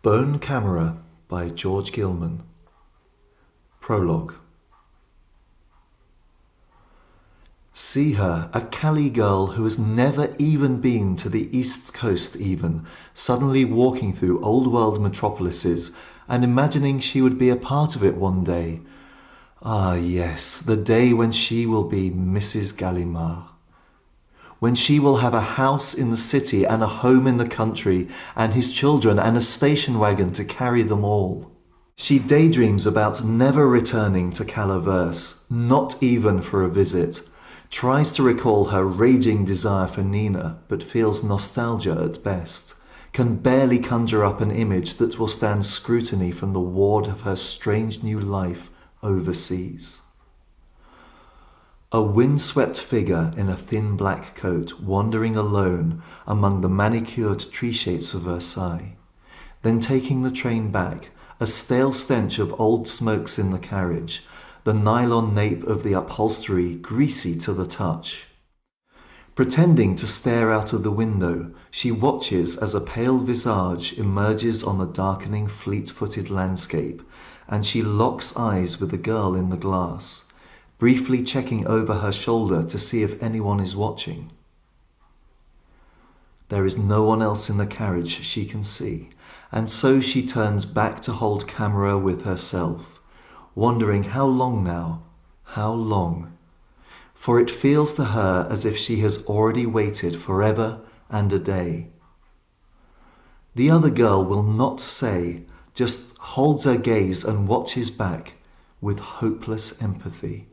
Bone Camera by Georg Guillemin. Prologue. See her, a Cali girl who has never even been to the East Coast even, suddenly walking through old world metropolises and imagining she would be a part of it one day. Ah yes, the day when she will be Mrs. Gallimard. When she will have a house in the city and a home in the country, and his children and a station wagon to carry them all. She daydreams about never returning to Calaverse, not even for a visit, tries to recall her raging desire for Nina, but feels nostalgia at best, can barely conjure up an image that will stand scrutiny from the ward of her strange new life overseas. A windswept figure in a thin black coat wandering alone among the manicured tree shapes of Versailles. Then taking the train back, a stale stench of old smokes in the carriage, the nylon nape of the upholstery greasy to the touch. Pretending to stare out of the window, she watches as a pale visage emerges on the darkening fleet-footed landscape, and she locks eyes with the girl in the glass, briefly checking over her shoulder to see if anyone is watching. There is no one else in the carriage she can see, and so she turns back to hold camera with herself, wondering how long now, how long, for it feels to her as if she has already waited forever and a day. The other girl will not say, just holds her gaze and watches back with hopeless empathy.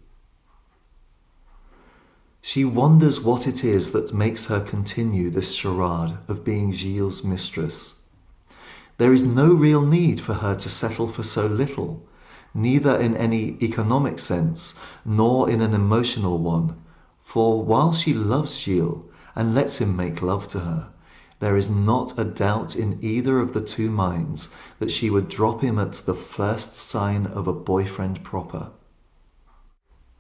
She wonders what it is that makes her continue this charade of being Gilles' mistress. There is no real need for her to settle for so little, neither in any economic sense nor in an emotional one, for while she loves Gilles and lets him make love to her, there is not a doubt in either of the two minds that she would drop him at the first sign of a boyfriend proper.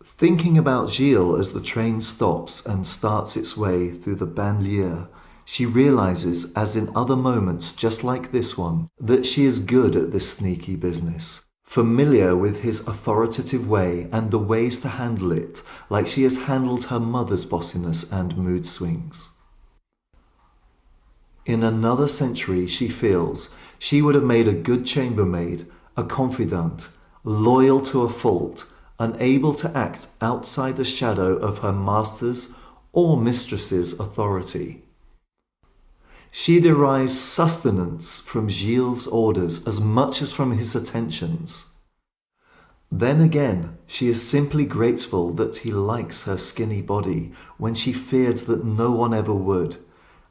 Thinking about Gilles as the train stops and starts its way through the banlieue, she realizes, as in other moments just like this one, that she is good at this sneaky business, familiar with his authoritative way and the ways to handle it, like she has handled her mother's bossiness and mood swings. In another century, she feels, she would have made a good chambermaid, a confidante, loyal to a fault, unable to act outside the shadow of her master's or mistress's authority. She derives sustenance from Gilles' orders as much as from his attentions. Then again, she is simply grateful that he likes her skinny body when she feared that no one ever would,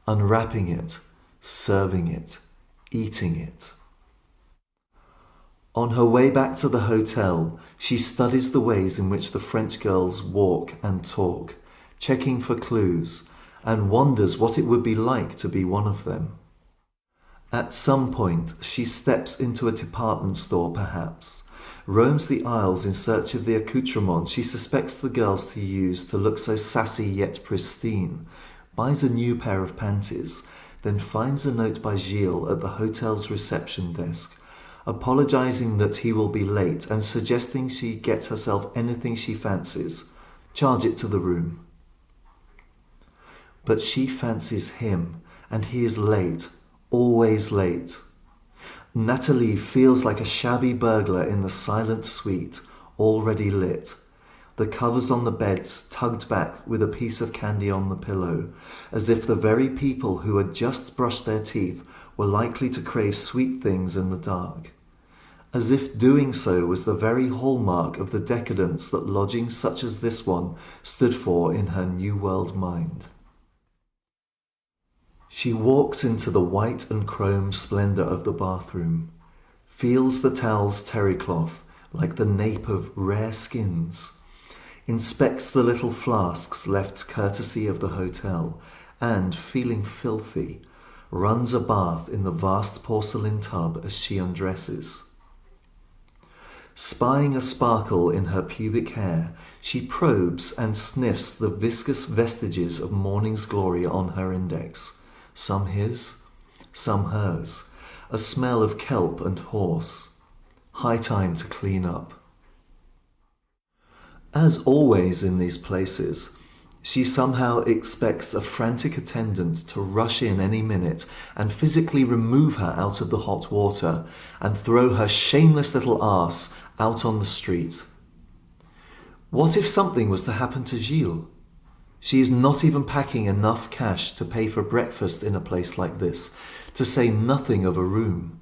unwrapping it, serving it, eating it. On her way back to the hotel, she studies the ways in which the French girls walk and talk, checking for clues, and wonders what it would be like to be one of them. At some point, she steps into a department store perhaps, roams the aisles in search of the accoutrements she suspects the girls to use to look so sassy yet pristine, buys a new pair of panties, then finds a note by Gilles at the hotel's reception desk, apologizing that he will be late and suggesting she gets herself anything she fancies, charge it to the room. But she fancies him, and he is late, always late. Nathalie feels like a shabby burglar in the silent suite, already lit, the covers on the beds tugged back with a piece of candy on the pillow, as if the very people who had just brushed their teeth were likely to crave sweet things in the dark, as if doing so was the very hallmark of the decadence that lodgings such as this one stood for in her New World mind. She walks into the white and chrome splendour of the bathroom, feels the towel's terry cloth like the nape of rare skins, inspects the little flasks left courtesy of the hotel, and, feeling filthy, runs a bath in the vast porcelain tub as she undresses. Spying a sparkle in her pubic hair, she probes and sniffs the viscous vestiges of morning's glory on her index, some his, some hers, a smell of kelp and horse. High time to clean up. As always in these places, she somehow expects a frantic attendant to rush in any minute and physically remove her out of the hot water and throw her shameless little arse out on the street. What if something was to happen to Gilles? She is not even packing enough cash to pay for breakfast in a place like this, to say nothing of a room.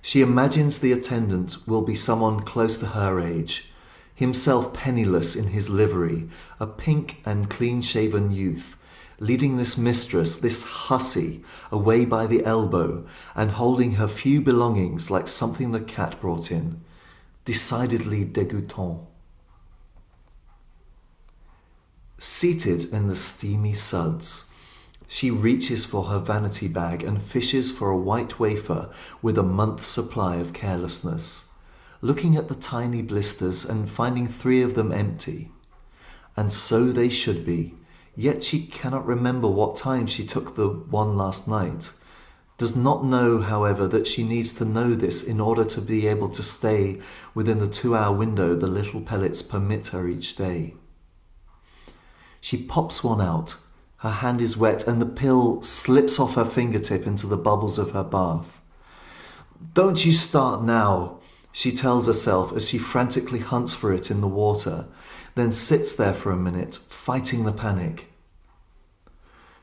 She imagines the attendant will be someone close to her age, himself penniless in his livery, a pink and clean-shaven youth, leading this mistress, this hussy, away by the elbow and holding her few belongings like something the cat brought in. Decidedly dégoûtant. Seated in the steamy suds, she reaches for her vanity bag and fishes for a white wafer with a month's supply of carelessness, looking at the tiny blisters and finding 3 of them empty. And so they should be, yet she cannot remember what time she took the one last night. Does not know, however, that she needs to know this in order to be able to stay within the 2-hour window the little pellets permit her each day. She pops one out. Her hand is wet and the pill slips off her fingertip into the bubbles of her bath. "Don't you start now," she tells herself as she frantically hunts for it in the water, then sits there for a minute, fighting the panic.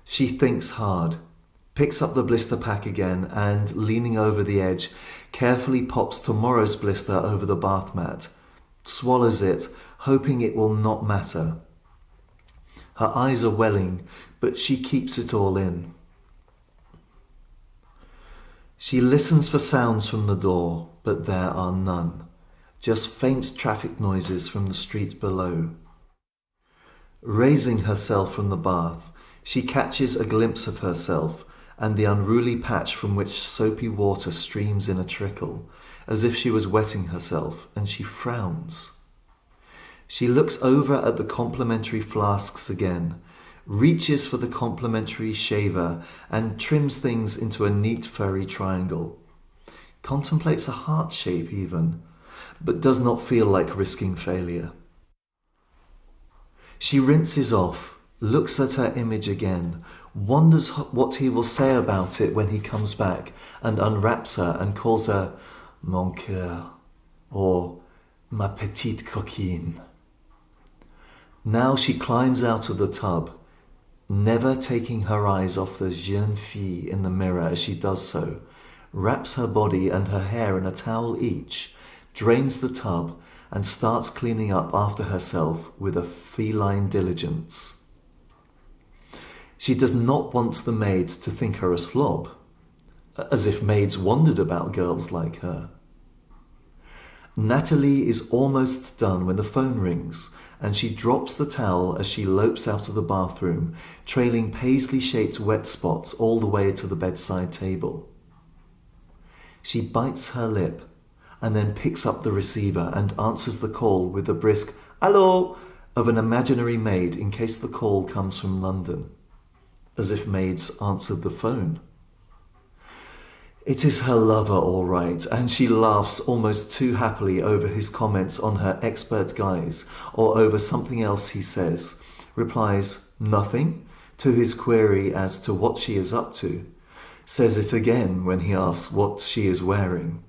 She thinks hard, picks up the blister pack again and, leaning over the edge, carefully pops tomorrow's blister over the bath mat, swallows it, hoping it will not matter. Her eyes are welling, but she keeps it all in. She listens for sounds from the door, but there are none, just faint traffic noises from the street below. Raising herself from the bath, she catches a glimpse of herself and the unruly patch from which soapy water streams in a trickle, as if she was wetting herself, and she frowns. She looks over at the complimentary flasks again, reaches for the complimentary shaver and trims things into a neat furry triangle. Contemplates a heart shape even, but does not feel like risking failure. She rinses off, looks at her image again, wonders what he will say about it when he comes back, and unwraps her and calls her mon cœur or ma petite coquine. Now she climbs out of the tub, never taking her eyes off the jeune fille in the mirror as she does so, wraps her body and her hair in a towel each, drains the tub, and starts cleaning up after herself with a feline diligence. She does not want the maid to think her a slob, as if maids wondered about girls like her. Natalie is almost done when the phone rings, and she drops the towel as she lopes out of the bathroom, trailing paisley-shaped wet spots all the way to the bedside table. She bites her lip, and then picks up the receiver and answers the call with the brisk "Allô" of an imaginary maid in case the call comes from London. As if maids answered the phone. It is her lover, all right, and she laughs almost too happily over his comments on her expert guise or over something else he says, replies "nothing" to his query as to what she is up to, says it again when he asks what she is wearing.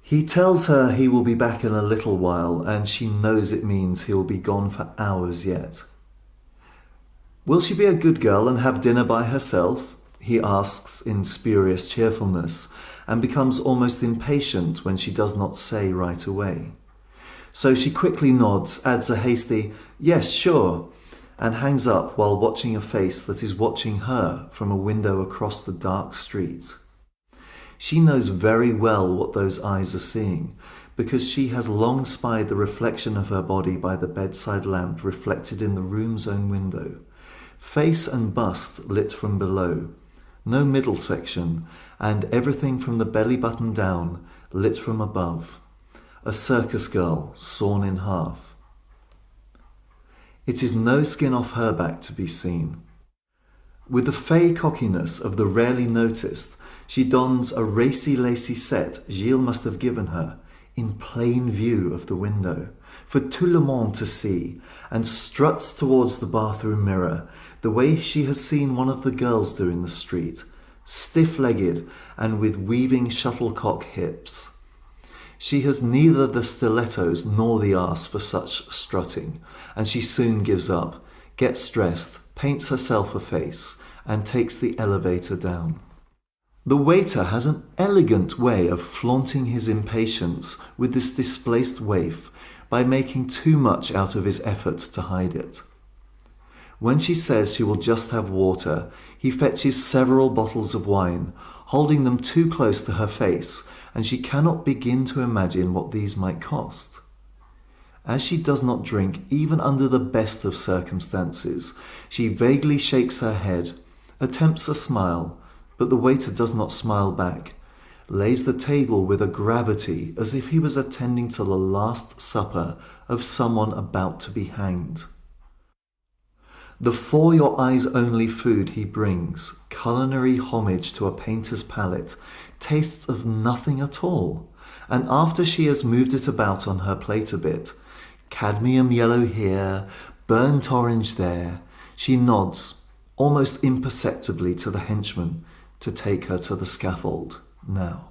He tells her he will be back in a little while, and she knows it means he will be gone for hours yet. Will she be a good girl and have dinner by herself? He asks in spurious cheerfulness, and becomes almost impatient when she does not say right away. So she quickly nods, adds a hasty "yes, sure," and hangs up while watching a face that is watching her from a window across the dark street. She knows very well what those eyes are seeing, because she has long spied the reflection of her body by the bedside lamp reflected in the room's own window. Face and bust lit from below, no middle section, and everything from the belly button down lit from above. A circus girl sawn in half. It is no skin off her back to be seen. With the fey cockiness of the rarely noticed, She dons a racy-lacy set Gilles must have given her, in plain view of the window, for tout le monde to see, and struts towards the bathroom mirror, the way she has seen one of the girls do in the street, stiff-legged and with weaving shuttlecock hips. She has neither the stilettos nor the arse for such strutting, and she soon gives up, gets dressed, paints herself a face, and takes the elevator down. The waiter has an elegant way of flaunting his impatience with this displaced waif by making too much out of his effort to hide it. When she says she will just have water, he fetches several bottles of wine, holding them too close to her face, and she cannot begin to imagine what these might cost. As she does not drink even under the best of circumstances, she vaguely shakes her head, attempts a smile, but the waiter does not smile back, lays the table with a gravity as if he was attending to the last supper of someone about to be hanged. The for your eyes only food he brings, culinary homage to a painter's palette, tastes of nothing at all, and after she has moved it about on her plate a bit, cadmium yellow here, burnt orange there, she nods, almost imperceptibly, to the henchman to take her to the scaffold now.